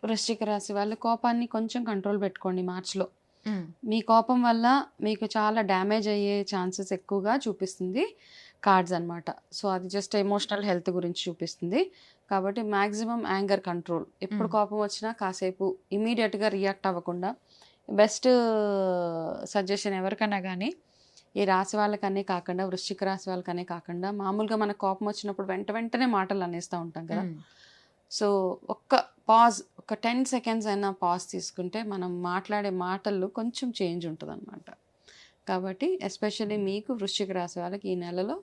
వృశ్చిక రాశి వాళ్ళు కోపాన్ని కొంచెం కంట్రోల్ పెట్టుకోండి మార్చ్లో. హ్మ్. మీ కోపం వల్ల మీకు చాలా డ్యామేజ్ అయ్యే ఛాన్సెస్ ఎక్కువగా చూపిస్తుంది కార్డ్స్ అన్నమాట. సో అది జస్ట్ ఎమోషనల్ హెల్త్ గురించి చూపిస్తుంది. కాబట్టి మ్యాక్సిమం యాంగర్ కంట్రోల్. ఎప్పుడు హ్మ్. కోపం వచ్చినా కాసేపు ఇమీడియట్గా రియాక్ట్ అవ్వకుండా బెస్ట్ సజెషన్ ఎవరికైనా కానీ ఈ రాశి వాళ్ళకనే కాకుండా వృశ్చిక రాశి వాళ్ళకనే కాకుండా మామూలుగా మనకు కోపం వచ్చినప్పుడు వెంటనే మాటలు అనేస్తూ ఉంటాం కదా. హ్మ్. సో ఒక్క పాజ్, ఒక 10 సెకండ్స్ అయినా పాజ్ తీసుకుంటే మనం మాట్లాడే మాటల్లో కొంచెం చేంజ్ ఉంటుందన్నమాట. కాబట్టి ఎస్పెషల్లీ మీకు వృశ్చిక రాశి వాళ్ళకి ఈ నెలలో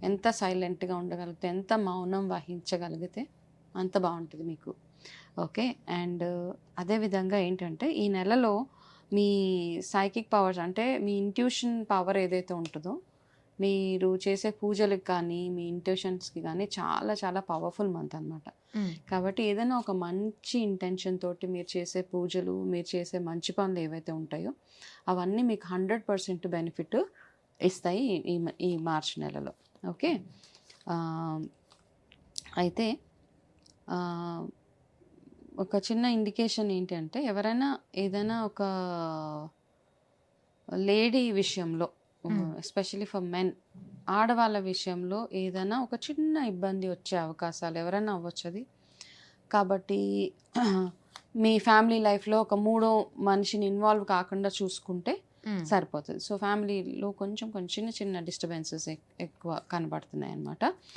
ఎంత సైలెంట్గా ఉండగలిగితే, ఎంత మౌనం వహించగలిగితే అంత బాగుంటుంది మీకు. ఓకే. అండ్ అదేవిధంగా ఏంటంటే ఈ నెలలో మీ సైకిక్ పవర్స్ అంటే మీ ఇంట్యూషన్ పవర్ ఏదైతే ఉంటుందో, మీరు చేసే పూజలకు కానీ మీ ఇంట్యూషన్స్కి కానీ చాలా చాలా పవర్ఫుల్ మంత్ అనమాట. హ్మ్. కాబట్టి ఏదైనా ఒక మంచి ఇంటెన్షన్ తోటి మీరు చేసే పూజలు, మీరు చేసే మంచి పనులు ఏవైతే ఉంటాయో అవన్నీ మీకు 100% బెనిఫిట్ ఇస్తాయి ఈ మార్చ్ నెలలో. ఓకే. ఆ, అయితే ఆ, ఒక చిన్న ఇండికేషన్ ఏంటి అంటే ఎవరైనా ఏదైనా ఒక లేడీ విషయంలో, హ్మ్. ఎస్పెషల్లీ ఫర్ మెన్, ఆడవాళ్ళ విషయంలో ఏదైనా ఒక చిన్న ఇబ్బంది వచ్చే అవకాశాలు ఎవరైనా అవ్వచ్చు అది. కాబట్టి మీ ఫ్యామిలీ లైఫ్లో ఒక మూడో మనిషిని ఇన్వాల్వ్ కాకుండా చూసుకుంటే హ్మ్. సరిపోతుంది. సో ఫ్యామిలీలో కొంచెం చిన్న చిన్న డిస్టర్బెన్సెస్ ఎక్కువ కనబడుతున్నాయి అన్నమాట.